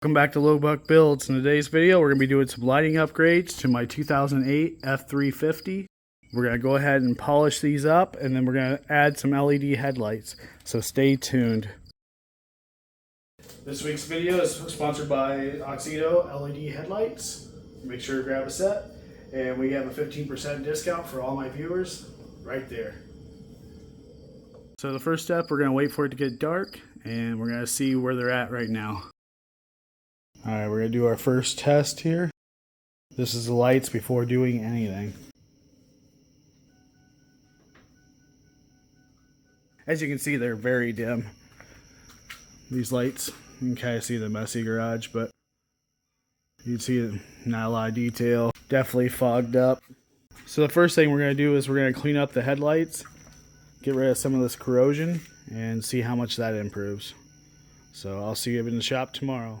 Welcome back to Low Buck Builds. In today's video, we're going to be doing some lighting upgrades to my 2008 F350. We're going to go ahead and polish these up, and then we're going to add some LED headlights. So stay tuned. This week's video is sponsored by Auxito LED Headlights. Make sure to grab a set. And we have a 15% discount for all my viewers right there. So the first step, we're going to wait for it to get dark, and we're going to see where they're at right now. Alright, we're going to do our first test here. This is the lights before doing anything. As you can see, they're very dim. These lights, you can kind of see the messy garage, but you can see not a lot of detail. Definitely fogged up. So the first thing we're going to do is we're going to clean up the headlights, get rid of some of this corrosion, and see how much that improves. So I'll see you in the shop tomorrow.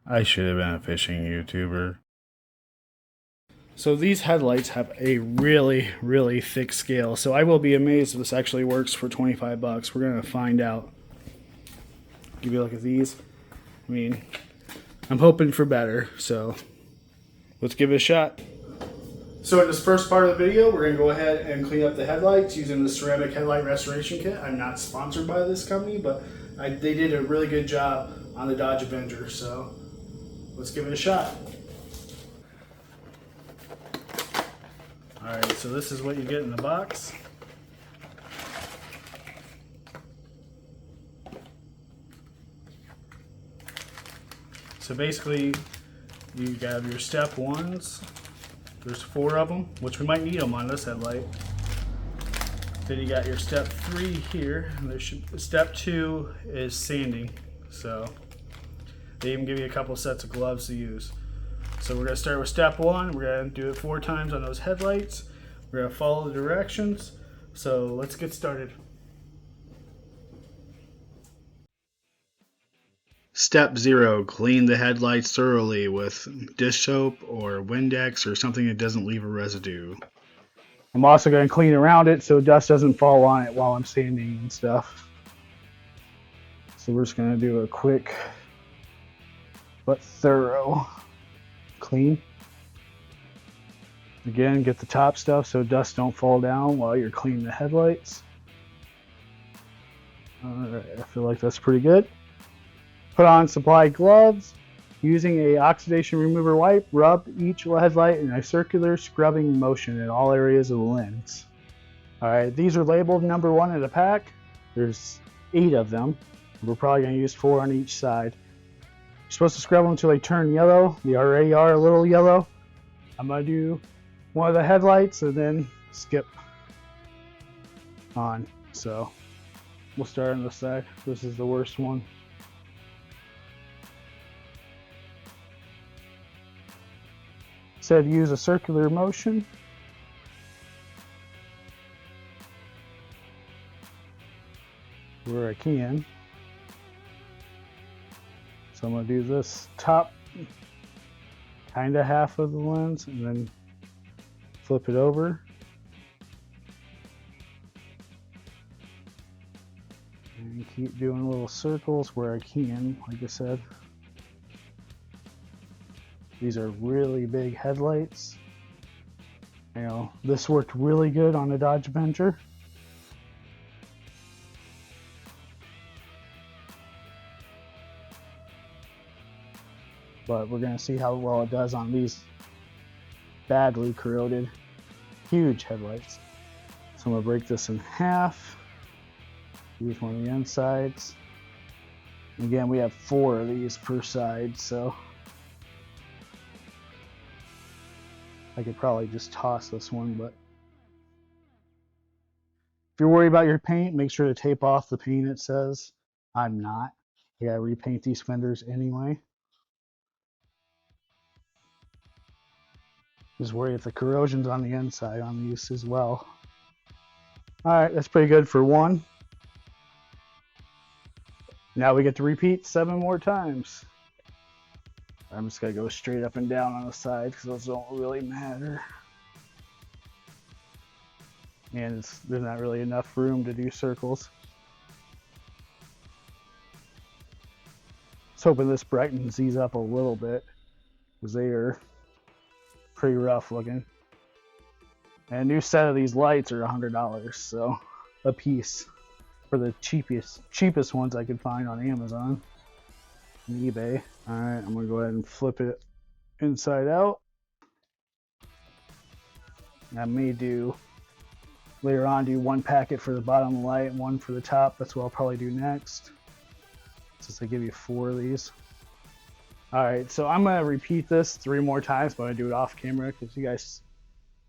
I should have been a fishing YouTuber. So these headlights have a really thick scale. So I will be amazed if this actually works for 25 bucks. We're going to find out. Give you a look at these. I mean, I'm hoping for better. So let's give it a shot. So in this first part of the video, we're going to go ahead and clean up the headlights using the ceramic Headlight Restoration Kit. I'm not sponsored by this company, but they did a really good job on the Dodge Avenger. So let's give it a shot. Alright, so this is what you get in the box. So basically, you have your step ones. There's 4 of them, which we might need them on this headlight. Then you got your step 3 here. And step 2 is sanding. So they even give you a couple sets of gloves to use. So we're going to start with step 1. We're going to do it 4 times on those headlights. We're going to follow the directions. So let's get started. Step 0. Clean the headlights thoroughly with dish soap or Windex or something that doesn't leave a residue. I'm also going to clean around it so dust doesn't fall on it while I'm sanding and stuff. So we're just going to do a quick but thorough clean. Again, get the top stuff so dust don't fall down while you're cleaning the headlights. Alright, I feel like that's pretty good. Put on supplied gloves. Using a oxidation remover wipe, rub each headlight in a circular scrubbing motion in all areas of the lens. Alright, these are labeled number 1 in the pack. There's 8 of them. We're probably going to use 4 on each side. You're supposed to scrub them until they turn yellow. They already are a little yellow. I'm going to do one of the headlights and then skip on. So we'll start on this side. This is the worst one. Said use a circular motion. Where I can. So I'm going to do this top kind of half of the lens and then flip it over. And keep doing little circles where I can, like I said. These are really big headlights. You know, this worked really good on the Dodge Avenger. But we're going to see how well it does on these badly corroded, huge headlights. So I'm going to break this in half. Use one of the insides. Again, we have 4 of these per side, so I could probably just toss this one, but if you're worried about your paint, make sure to tape off the paint, it says. I'm not. I gotta repaint these fenders anyway. Just worry if the corrosion's on the inside on these as well. Alright, that's pretty good for 1. Now we get to repeat 7 more times. I'm just going to go straight up and down on the side because those don't really matter. and there's not really enough room to do circles. Just hoping this brightens these up a little bit, because they are pretty rough looking. And a new set of these lights are $100, so a piece, for the cheapest ones I could find on Amazon and eBay. All right, I'm gonna go ahead and flip it inside out. I may later on do one packet for the bottom light and one for the top. That's what I'll probably do next, since they give you 4 of these. All right, so I'm gonna repeat this 3 more times, but I'm gonna do it off camera because you guys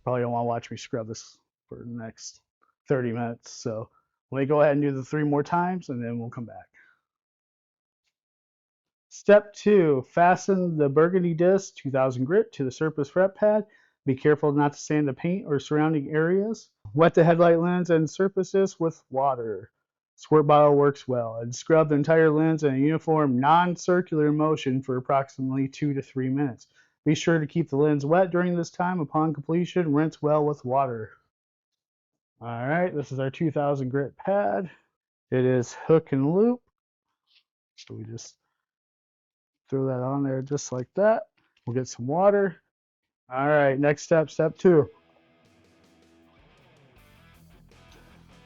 probably don't want to watch me scrub this for the next 30 minutes. So let me go ahead and do the 3 more times, and then we'll come back. Step 2, fasten the burgundy disc 2000 grit to the surface fret pad. Be careful not to sand the paint or surrounding areas. Wet the headlight lens and surfaces with water. Squirt bottle works well. And scrub the entire lens in a uniform non-circular motion for approximately 2 to 3 minutes. Be sure to keep the lens wet during this time. Upon completion, rinse well with water. All right, this is our 2000 grit pad. It is hook and loop. So we just throw that on there just like that. We'll get some water. All right, next step, step 2.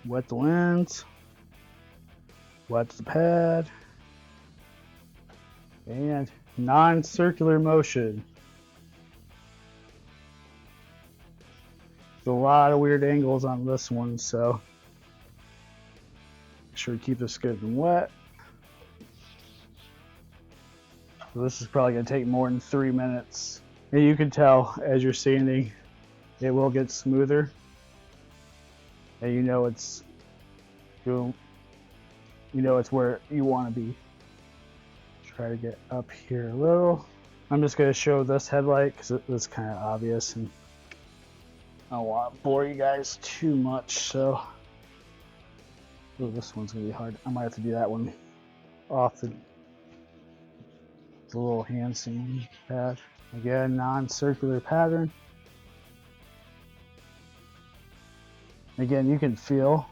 Wet the lens, wet the pad, and non-circular motion. There's a lot of weird angles on this one, so make sure to keep this good and wet. So this is probably going to take more than 3 minutes. And you can tell as you're sanding, it will get smoother. And you know it's where you want to be. Try to get up here a little. I'm just going to show this headlight because it's kind of obvious, and I don't want to bore you guys too much. So, this one's going to be hard. I might have to do that one off the little hand sanding pad. Again, non-circular pattern. Again, you can feel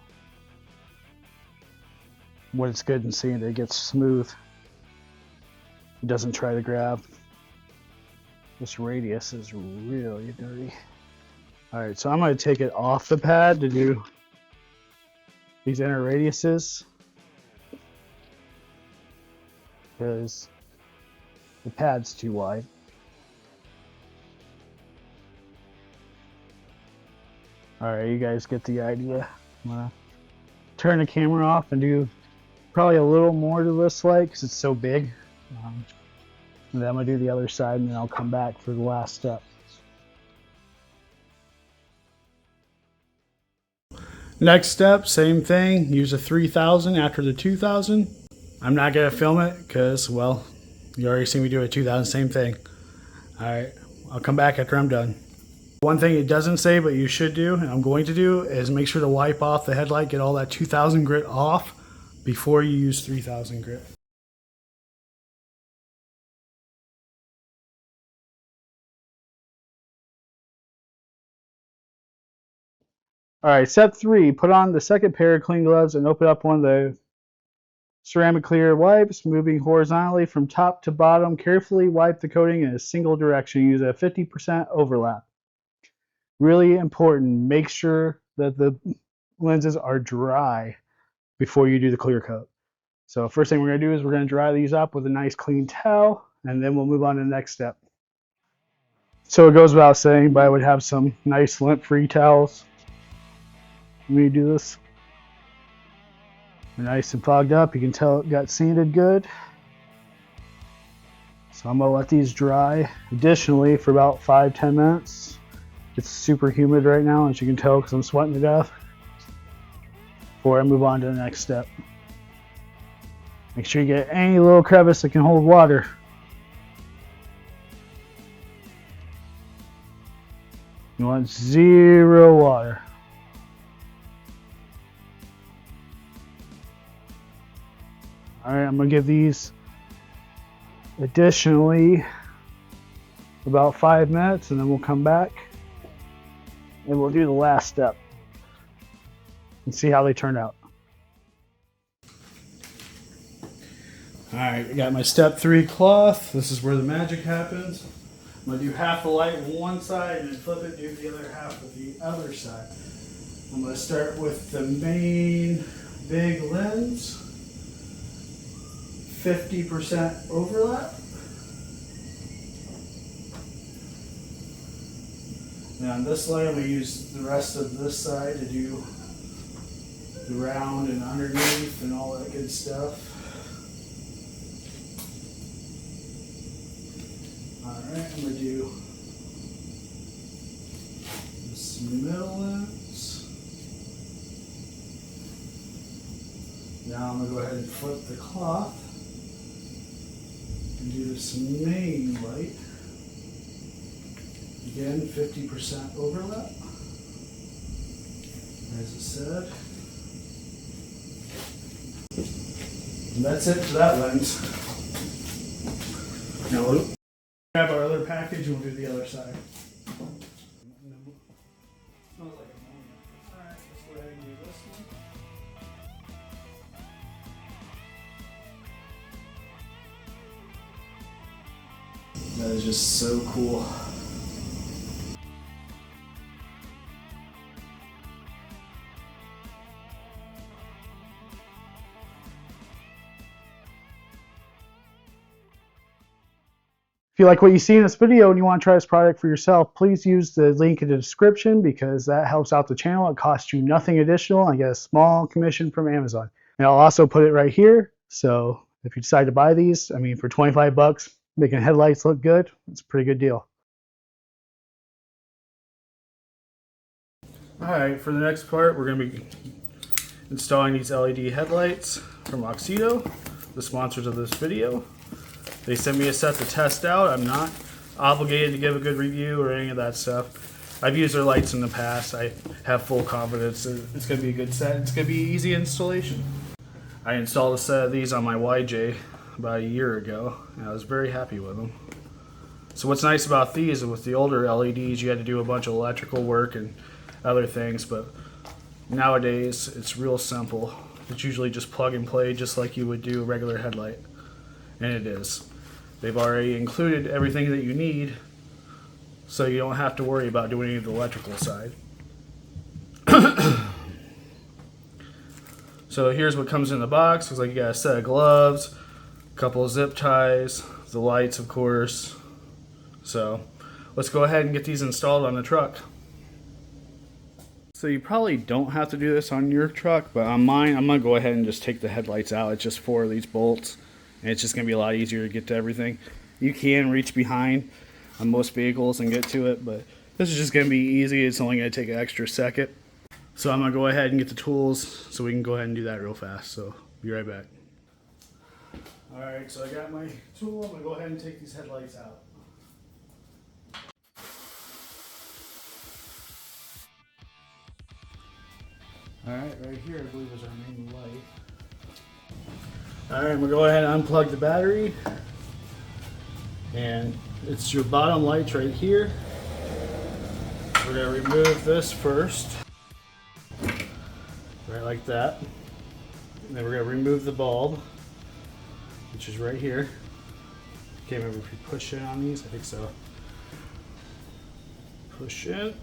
when it's good and sanded, it gets smooth. It doesn't try to grab. This radius is really dirty. All right, so I'm going to take it off the pad to do these inner radiuses, because the pad's too wide. All right, you guys get the idea. I'm gonna turn the camera off and do probably a little more to this light because it's so big. And then I'm gonna do the other side, and then I'll come back for the last step. Next step, same thing. Use a 3000 after the 2000. I'm not gonna film it because, well, you already seen me do a 2000, same thing. All right, I'll come back after I'm done. One thing it doesn't say, but you should do, and I'm going to do, is make sure to wipe off the headlight, get all that 2000 grit off before you use 3000 grit. All right, step 3, put on the second pair of clean gloves and open up one of the ceramic clear wipes, moving horizontally from top to bottom. Carefully wipe the coating in a single direction. Use a 50% overlap. Really important, make sure that the lenses are dry before you do the clear coat. So first thing we're going to do is we're going to dry these up with a nice clean towel, and then we'll move on to the next step. So it goes without saying, but I would have some nice lint-free towels when you do this. They're nice and fogged up. You can tell it got sanded good. So I'm going to let these dry additionally for about 5-10 minutes. It's super humid right now, as you can tell, because I'm sweating to death. Before I move on to the next step. Make sure you get any little crevice that can hold water. You want 0 water. Alright, I'm going to give these additionally about 5 minutes, and then we'll come back and we'll do the last step. and see how they turn out. All right, I got my step 3 cloth. This is where the magic happens. I'm gonna do half the light on one side and then flip it, do the other half with the other side. I'm gonna start with the main big lens, 50% overlap. Now on this light, I'm gonna use the rest of this side to do the round and underneath and all that good stuff. Alright, I'm going to do this middle lens. Now I'm going to go ahead and flip the cloth and do this main light. Again, 50% overlap, as I said. And that's it for that lens. Now we'll grab our other package and we'll do the other side. Smells like ammonia. Alright, let's go ahead and do this one. That is just so cool. If you like what you see in this video and you want to try this product for yourself, please use the link in the description because that helps out the channel. It costs you nothing additional. I get a small commission from Amazon. And I'll also put it right here. So if you decide to buy these, I mean, for 25 bucks, making headlights look good, it's a pretty good deal. All right, for the next part, we're going to be installing these LED headlights from Auxito, the sponsors of this video. They sent me a set to test out. I'm not obligated to give a good review or any of that stuff. I've used their lights in the past. I have full confidence it's going to be a good set. It's going to be easy installation. I installed a set of these on my YJ about a year ago, and I was very happy with them. So what's nice about these, with the older LEDs, you had to do a bunch of electrical work and other things, but nowadays it's real simple. It's usually just plug and play, just like you would do a regular headlight, and it is. They've already included everything that you need, so you don't have to worry about doing any of the electrical side. So here's what comes in the box. Looks like you got a set of gloves, a couple of zip ties, the lights, of course. So let's go ahead and get these installed on the truck. So you probably don't have to do this on your truck, but on mine, I'm going to go ahead and just take the headlights out. It's just 4 of these bolts. And it's just going to be a lot easier to get to everything. You can reach behind on most vehicles and get to it, but this is just going to be easy. It's only going to take an extra second. So I'm going to go ahead and get the tools so we can go ahead and do that real fast. So be right back. Alright, so I got my tool. I'm going to go ahead and take these headlights out. Alright, right here I believe is our main light. Alright, I'm going to go ahead and unplug the battery, and it's your bottom lights right here. We're going to remove this first, right like that, and then we're going to remove the bulb, which is right here. Can't remember if you push in on these, I think so. Push in.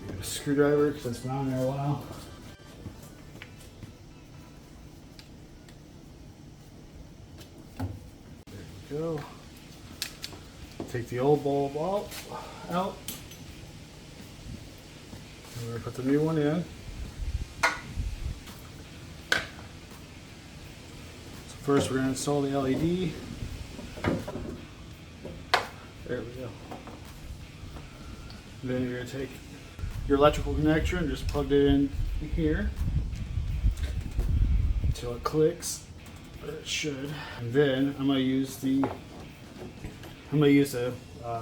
Get a screwdriver because it's been on there a while. Go. Take the old bulb out. We're going to put the new one in. So first we're going to install the LED. There we go. Then you're going to take your electrical connector and just plug it in here until it clicks. It should. And then I'm going to use the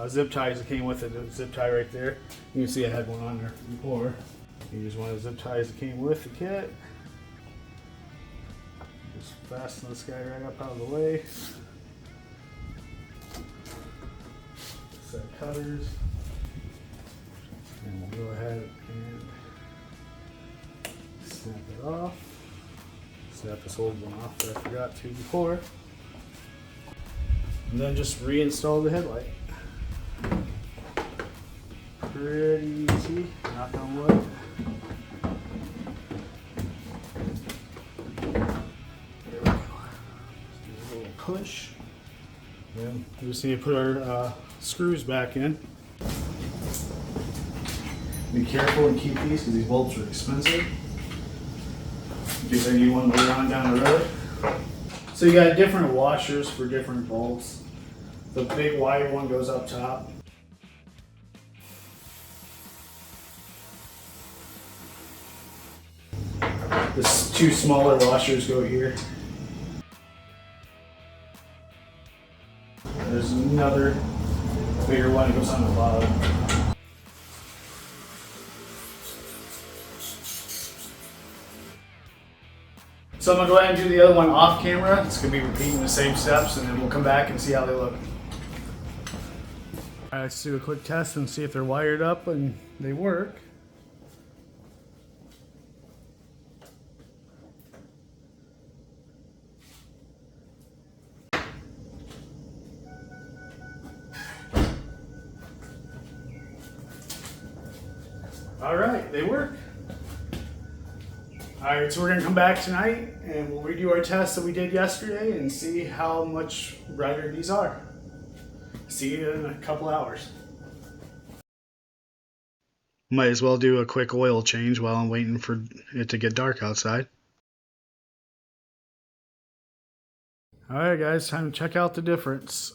zip ties that came with it. The zip tie right there. You can see I had one on there before. You use one of the zip ties that came with the kit. Just fasten this guy right up out of the way. Set cutters. And we'll go ahead and off. So I got this old one off that I forgot to before. And then just reinstall the headlight. Pretty easy, knock on wood. There we go. Just do a little push. Then we just need to put our screws back in. Be careful and keep these because these bolts are expensive. In case I need one later on down the road. So you got different washers for different bolts. The big wide one goes up top. The two smaller washers go here. There's another bigger one that goes on the bottom. So I'm going to go ahead and do the other one off camera. It's going to be repeating the same steps and then we'll come back and see how they look. Alright, let's do a quick test and see if they're wired up and they work. Alright, they work. Alright, so we're going to come back tonight and we'll redo our tests that we did yesterday and see how much brighter these are. See you in a couple hours. Might as well do a quick oil change while I'm waiting for it to get dark outside. Alright guys, time to check out the difference.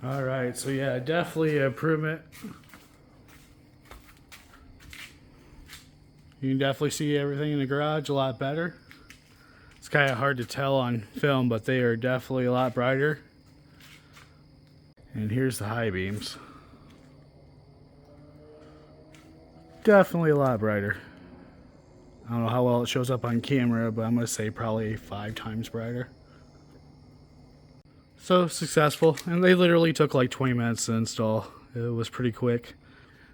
Alright, so yeah, definitely an improvement. You can definitely see everything in the garage a lot better. It's kind of hard to tell on film, but they are definitely a lot brighter. And here's the high beams. Definitely a lot brighter. I don't know how well it shows up on camera, but I'm going to say probably 5 times brighter. So successful, and they literally took like 20 minutes to install. It was pretty quick.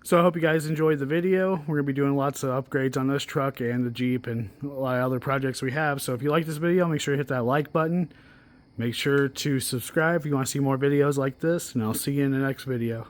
So I hope you guys enjoyed the video. We're going to be doing lots of upgrades on this truck and the Jeep and a lot of other projects we have. So if you like this video, make sure to hit that like button. Make sure to subscribe if you want to see more videos like this, and I'll see you in the next video.